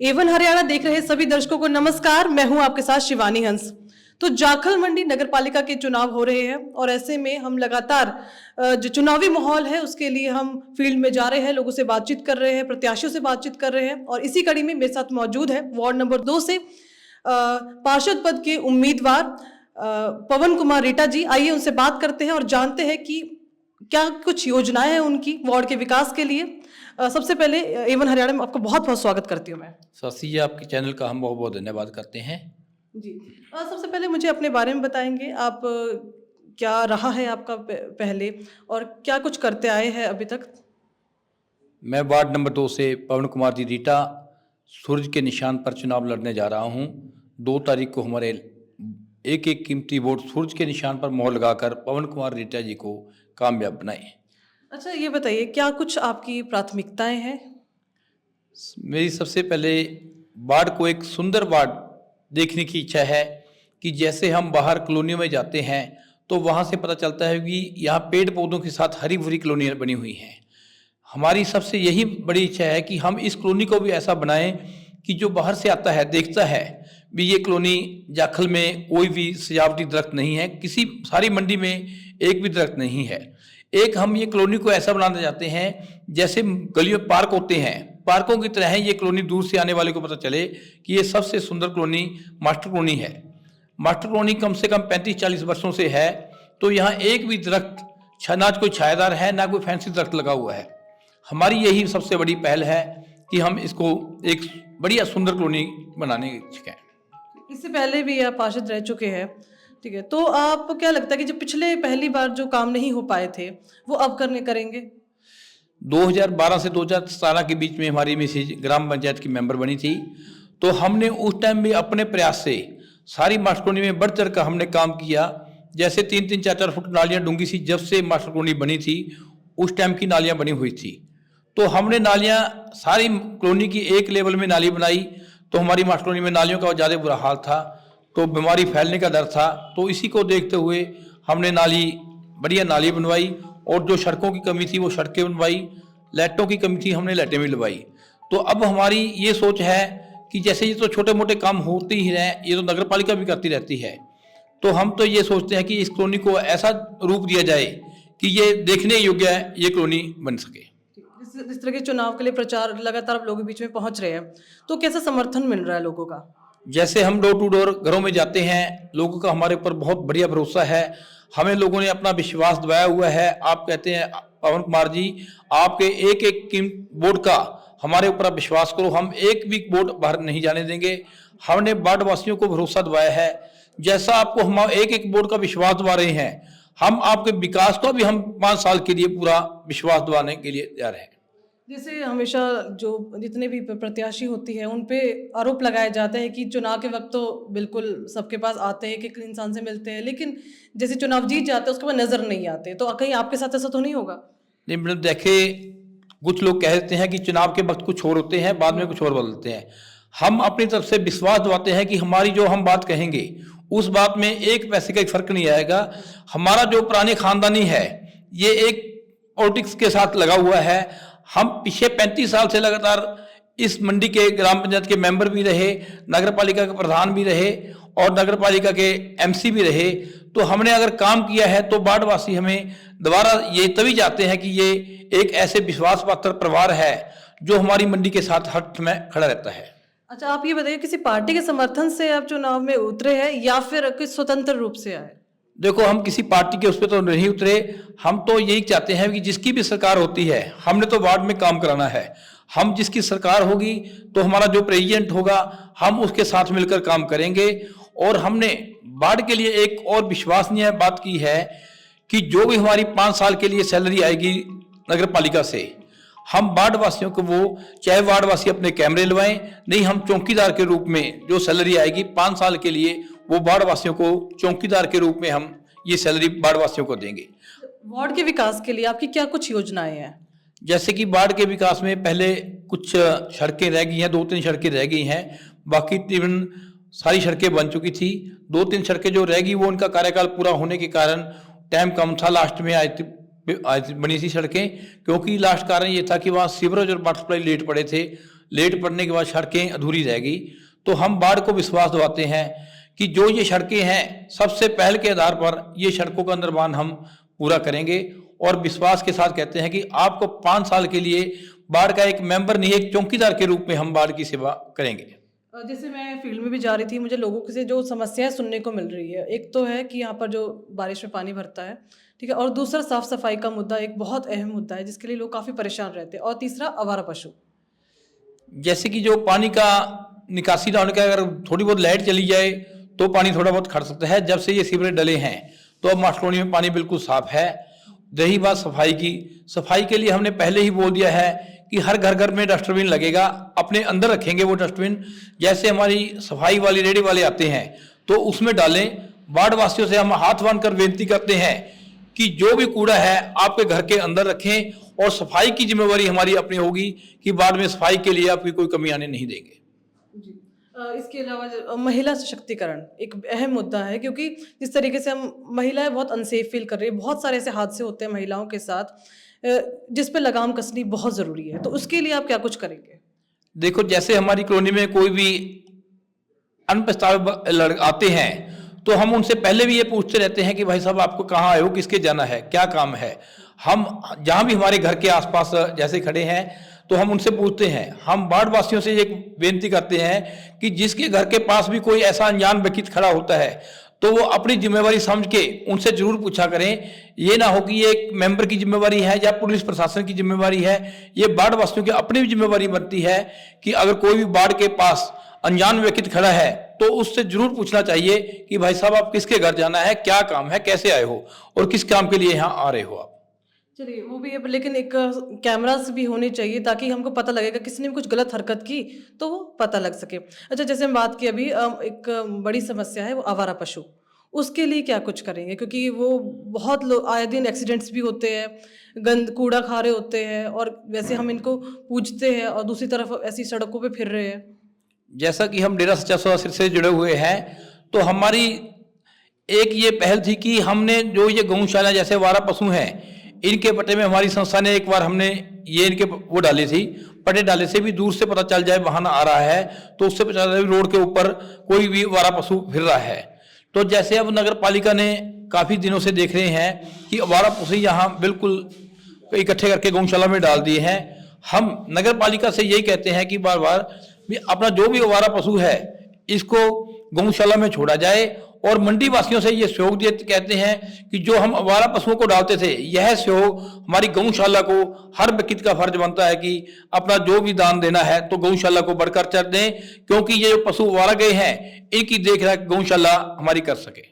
Avon Haryana देख रहे सभी दर्शकों को नमस्कार। मैं हूं आपके साथ शिवानी हंस। तो जाखल मंडी नगर पालिका के चुनाव हो रहे हैं और ऐसे में हम लगातार जो चुनावी माहौल है उसके लिए हम फील्ड में जा रहे हैं, लोगों से बातचीत कर रहे हैं, प्रत्याशियों से बातचीत कर रहे हैं। और इसी कड़ी में मेरे साथ मौजूद है वार्ड नंबर 2 से पार्षद पद के उम्मीदवार पवन कुमार रीटा जी। आइए उनसे बात करते हैं और जानते हैं कि क्या कुछ योजनाएं हैं उनकी वार्ड के विकास के लिए। सबसे पहले एवन हरियाणा में आपको बहुत बहुत स्वागत करती हूँ मैं। शशि जी, आपके चैनल का हम बहुत बहुत धन्यवाद करते हैं जी। सबसे पहले मुझे अपने बारे में बताएंगे, आप क्या रहा है आपका पहले और क्या कुछ करते आए हैं अभी तक। मैं वार्ड नंबर 2 से पवन कुमार जी रीटा सूरज के निशान पर चुनाव लड़ने जा रहा हूं। 2 तारीख को हमारे एक एक कीमती वोट सूरज के निशान पर मोहर लगाकर पवन कुमार रीटा जी को कामयाब बनाएं। अच्छा, ये बताइए क्या कुछ आपकी प्राथमिकताएं हैं। मेरी सबसे पहले वार्ड को एक सुंदर वार्ड देखने की इच्छा है कि जैसे हम बाहर कॉलोनियों में जाते हैं तो वहाँ से पता चलता है कि यहाँ पेड़ पौधों के साथ हरी भरी कॉलोनियाँ बनी हुई हैं। हमारी सबसे यही बड़ी इच्छा है कि हम इस कॉलोनी को भी ऐसा बनाएं कि जो बाहर से आता है देखता है भी ये कॉलोनी जाखल में कोई भी सजावटी दरख्त नहीं है, किसी सारी मंडी में एक भी दरख्त नहीं है। एक हम ये कॉलोनी को ऐसा बनाना चाहते हैं जैसे गलियों पार्क होते हैं, पार्कों की तरह है ये कॉलोनी। दूर से आने वाले को पता चले कि ये सबसे सुंदर कॉलोनी मास्टर कॉलोनी है। मास्टर कॉलोनी कम से कम 35-40 वर्षों से है, तो यहाँ एक भी दरख्त ना कोई छायादार है ना कोई फैंसी दरख्त लगा हुआ है। हमारी यही सबसे बड़ी पहल है कि हम इसको एक बढ़िया सुंदर कॉलोनी बनाने की इच्छुक हैं। इससे पहले भी आप पार्षद रह चुके हैं, ठीक है, तो आपको क्या लगता है कि जो पिछले पहली बार जो काम नहीं हो पाए थे वो अब करेंगे। 2012 से 2017 के बीच में हमारी मिसेज ग्राम पंचायत की मेंबर बनी थी, तो हमने उस टाइम भी अपने प्रयास से सारी मास्टर कॉलोनी में बढ़ चढ़ कर हमने काम किया। जैसे 3-3, 4-4 फुट नालियाँ डूंगी सी जब से मास्टर कॉलोनी बनी थी उस टाइम की नालियाँ बनी हुई थी, तो हमने नालियाँ सारी कॉलोनी की एक लेवल में नाली बनाई। तो हमारी मास्टर कॉलोनी में नालियों का ज़्यादा बुरा हाल था, तो बीमारी फैलने का डर था, तो इसी को देखते हुए हमने नाली बढ़िया नाली बनवाई और जो सड़कों की कमी थी वो सड़कें बनवाई, लाइटों की कमी थी हमने लाइटें भी लगवाई। तो अब हमारी ये सोच है कि जैसे ये तो छोटे मोटे काम होते ही रहे, ये तो नगर पालिका भी करती रहती है, तो हम तो ये सोचते हैं कि इस कॉलोनी को ऐसा रूप दिया जाए कि ये देखने योग्य है, ये कॉलोनी बन सके। इस तरह के चुनाव के लिए प्रचार लगातार आप लोगों के बीच में पहुंच रहे हैं, तो कैसा समर्थन मिल रहा है लोगों का। जैसे हम डोर टू डोर घरों में जाते हैं, लोगों का हमारे ऊपर बहुत बढ़िया भरोसा है, हमें लोगों ने अपना विश्वास दिलाया हुआ है। आप कहते हैं पवन कुमार जी आपके एक एक वोट का हमारे ऊपर आप विश्वास करो, हम एक भी वोट बाहर नहीं जाने देंगे। हमने वार्ड वासियों को भरोसा दिलाया है, जैसा आपको हम एक एक वोट का विश्वास दिला रहे हैं, हम आपके विकास को भी हम 5 साल के लिए पूरा विश्वास दिलाने के लिए तैयार हैं। जैसे हमेशा जो जितने भी प्रत्याशी होती है उन पे आरोप लगाए जाते हैं कि चुनाव के वक्त तो बिल्कुल सबके पास आते हैं, एक इंसान से मिलते हैं, लेकिन जैसे चुनाव जीत जाते हैं उसके बाद नजर नहीं आते, तो कहीं आपके साथ ऐसा तो नहीं होगा। नहीं मैडम, देखे कुछ लोग कहते हैं कि चुनाव के वक्त कुछ और होते हैं, बाद में कुछ और बदलते हैं। हम अपनी तरफ से विश्वास दिलाते हैं कि हमारी जो हम बात कहेंगे उस बात में एक पैसे का फर्क नहीं आएगा। हमारा जो पुरानी खानदानी है ये एक पॉलिटिक्स के साथ लगा हुआ है। हम पिछले 35 साल से लगातार इस मंडी के ग्राम पंचायत के मेंबर भी रहे, नगर पालिका के प्रधान भी रहे और नगर पालिका के एमसी भी रहे। तो हमने अगर काम किया है तो वार्डवासी हमें दोबारा ये तभी जाते हैं कि ये एक ऐसे विश्वास पात्र परिवार है जो हमारी मंडी के साथ हर समय खड़ा रहता है। अच्छा, आप ये बताइए किसी पार्टी के समर्थन से आप चुनाव में उतरे हैं या फिर किस स्वतंत्र रूप से आए। देखो, हम किसी पार्टी के उस पर तो नहीं उतरे, हम तो यही चाहते हैं कि जिसकी भी सरकार होती है हमने तो वार्ड में काम कराना है। हम जिसकी सरकार होगी तो हमारा जो प्रेसिडेंट होगा हम उसके साथ मिलकर काम करेंगे। और हमने वार्ड के लिए एक और विश्वसनीय बात की है कि जो भी हमारी 5 साल के लिए सैलरी आएगी नगर पालिका से, हम वार्ड वासियों को वो चाहे वार्ड वासी अपने कैमरे लगवाएं, नहीं हम चौकीदार के रूप में जो सैलरी आएगी 5 साल के लिए वो वार्ड वासियों को चौकीदार के रूप में हम ये सैलरी वार्ड वासियों को देंगे। वार्ड के विकास के लिए आपकी क्या कुछ योजनाएं हैं। जैसे कि वार्ड के विकास में पहले कुछ सड़कें रह गई हैं, 2-3 सड़कें रह गई हैं, बाकी तकरीबन सारी सड़कें बन चुकी थी। 2-3 सड़कें जो रह गई वो उनका कार्यकाल पूरा होने के कारण टाइम कम था, लास्ट में आज बनी थी सड़कें, क्योंकि लास्ट कारण ये था कि वहाँ सीवरेज और वाटर सप्लाई लेट पड़े थे। लेट पड़ने के बाद सड़कें अधूरी रहेगी। तो हम वार्ड को विश्वास दिलाते हैं कि जो ये सड़कें हैं सबसे पहल के आधार पर ये सड़कों का निर्माण हम पूरा करेंगे और विश्वास के साथ कहते हैं कि आपको 5 साल के लिए वार्ड का एक मेंबर नहीं, एक चौकीदार के रूप में हम वार्ड की सेवा करेंगे। जैसे मैं फील्ड में भी जा रही थी, मुझे लोगों से जो समस्याएं सुनने को मिल रही है, एक तो है कि यहाँ पर जो बारिश में पानी भरता है, ठीक है, और दूसरा साफ सफाई का मुद्दा एक बहुत अहम मुद्दा है जिसके लिए लोग काफ़ी परेशान रहते हैं, और तीसरा आवारा पशु। जैसे कि जो पानी का निकासी ना होने का, अगर थोड़ी बहुत लाइट चली जाए तो पानी थोड़ा बहुत खड़ सकता है। जब से ये सीवरेज डले हैं तो अब मास्टर कॉलोनी में पानी बिल्कुल साफ है। रही बात सफाई की, सफाई के लिए हमने पहले ही बोल दिया है कि हर घर घर में डस्टबिन लगेगा, अपने अंदर रखेंगे वो डस्टबिन। जैसे हमारी सफाई वाली रेडी वाले आते हैं तो उसमें डालें। वार्ड वासियों से हम हाथ बांध कर बेनती करते हैं कि जो भी कूड़ा है आपके घर के अंदर रखें और सफाई की जिम्मेवारी हमारी अपनी होगी कि वार्ड में सफाई के लिए आपकी कोई कमी आने नहीं देंगे। इसके अलावा महिला सशक्तिकरण एक अहम मुद्दा है, क्योंकि जिस तरीके से हम महिलाएं बहुत अनसेफ फील कर रही है, बहुत सारे ऐसे हादसे होते हैं महिलाओं के साथ जिस पे लगाम कसनी बहुत ज़रूरी है। तो उसके लिए आप क्या कुछ करेंगे? देखो, जैसे हमारी कॉलोनी में कोई भी अनप्रस्तावित आते हैं तो हम उनसे पहले भी ये पूछते रहते हैं कि भाई साहब आपको कहाँ आए हो, किसके जाना है, क्या काम है। हम जहाँ भी हमारे घर के आसपास जैसे खड़े हैं तो हम उनसे पूछते हैं। हम वार्ड वासियों से एक बेनती करते हैं कि जिसके घर के पास भी कोई ऐसा अनजान व्यक्ति खड़ा होता है तो वो अपनी जिम्मेवारी समझ के उनसे जरूर पूछा करें। ये ना हो कि ये एक मेंबर की जिम्मेवारी है या पुलिस प्रशासन की जिम्मेवारी है, ये वार्ड वासियों की अपनी भी जिम्मेवारी बनती है कि अगर कोई भी वार्ड के पास अनजान व्यक्ति खड़ा है तो उससे जरूर पूछना चाहिए कि भाई साहब आप किसके घर जाना है, क्या काम है, कैसे आए हो और किस काम के लिए यहाँ आ रहे हो आप। चलिए, वो भी है, लेकिन एक कैमरास भी होने चाहिए ताकि हमको पता लगेगा किसी ने भी कुछ गलत हरकत की तो वो पता लग सके। अच्छा, जैसे हम बात की अभी एक बड़ी समस्या है वो आवारा पशु, उसके लिए क्या कुछ करेंगे? क्योंकि वो बहुत लोग आए दिन एक्सीडेंट्स भी होते हैं, गंद कूड़ा खा रहे होते हैं और वैसे हम इनको पूजते हैं और दूसरी तरफ ऐसी सड़कों पे फिर रहे हैं। जैसा कि हम डेरा सच्चा सौदा से जुड़े हुए हैं तो हमारी एक ये पहल थी कि हमने जो ये गौशाला जैसे आवारा पशु हैं इनके पट्टे में हमारी संस्था ने एक बार हमने ये इनके वो डाले थी, पट्टे डाले से भी दूर से पता चल जाए वाहन आ रहा है तो उससे पता चल जाए रोड के ऊपर कोई भी आवारा पशु फिर रहा है। तो जैसे अब नगर पालिका ने काफ़ी दिनों से देख रहे हैं कि आवारा पशु यहाँ बिल्कुल इकट्ठे करके गौशाला में डाल दिए हैं। हम नगर पालिका से यही कहते हैं कि बार बार भी अपना जो भी आवारा पशु है इसको गौशाला में छोड़ा जाए और मंडी वासियों से ये सहयोग दिए कहते हैं कि जो हम आवारा पशुओं को डालते थे यह सहयोग हमारी गौशाला को हर व्यक्ति का फर्ज बनता है कि अपना जो भी दान देना है तो गौशाला को बढ़कर चढ़ दें, क्योंकि ये जो पशु आवारा गए हैं इनकी देखरेख गौशाला हमारी कर सके।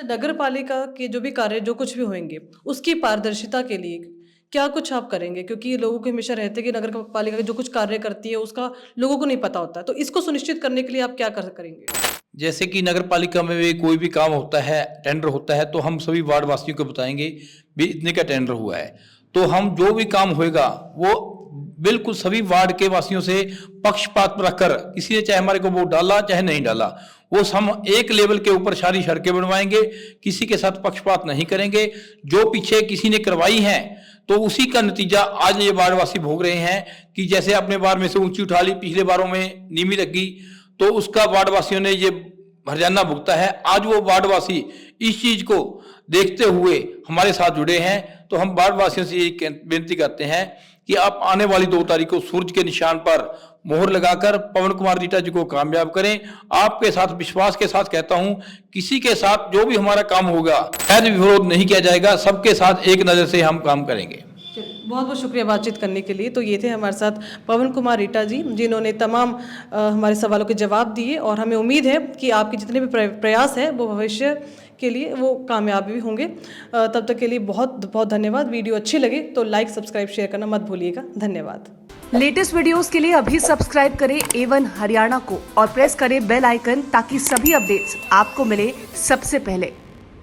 नगर पालिका के जो भी कार्य जो कुछ भी होंगे उसकी पारदर्शिता के लिए क्या कुछ आप करेंगे? क्योंकि लोगों को हमेशा रहते हैं कि नगर पालिका जो कुछ कार्य करती है उसका लोगों को नहीं पता होता, तो इसको सुनिश्चित करने के लिए आप क्या करेंगे? जैसे कि नगर पालिका में भी कोई भी काम होता है, टेंडर होता है, तो हम सभी वार्ड वासियों को बताएंगे भी इतने का टेंडर हुआ है, तो हम जो भी काम होएगा वो बिल्कुल सभी वार्ड के वासियों से पक्षपात रखकर, किसी ने चाहे हमारे को वोट डाला चाहे नहीं डाला, वो हम एक लेवल के ऊपर सारी सड़कें बनवाएंगे, किसी के साथ पक्षपात नहीं करेंगे। जो पीछे किसी ने करवाई है तो उसी का नतीजा आज ये वार्डवासी भोग रहे हैं कि जैसे अपने वार्ड में से ऊंची उठा ली, पिछले बारों में नीमी लगी तो उसका वार्डवासियों ने ये हर्जाना भुगता है। आज वो वार्डवासी इस चीज को देखते हुए हमारे साथ जुड़े हैं। तो हम वार्डवासियों से ये बेनती करते हैं कि आप आने वाली 2 तारीख को सूरज के निशान पर मोहर लगाकर पवन कुमार रीटा जी को कामयाब करें। आपके साथ विश्वास के साथ कहता हूं, किसी के साथ जो भी हमारा काम होगा शायद विरोध नहीं किया जाएगा, सबके साथ एक नज़र से हम काम करेंगे। बहुत बहुत शुक्रिया बातचीत करने के लिए। तो ये थे हमारे साथ पवन कुमार रीटा जी, जिन्होंने तमाम हमारे सवालों के जवाब दिए और हमें उम्मीद है कि आपके जितने भी प्रयास हैं वो भविष्य के लिए वो कामयाब भी होंगे। तब तक के लिए बहुत बहुत धन्यवाद। वीडियो अच्छी लगे तो लाइक, सब्सक्राइब, शेयर करना मत भूलिएगा। धन्यवाद। लेटेस्ट वीडियोस के लिए अभी सब्सक्राइब करें A1 हरियाणा को और प्रेस करें बेल आइकन ताकि सभी अपडेट्स आपको मिले सबसे पहले।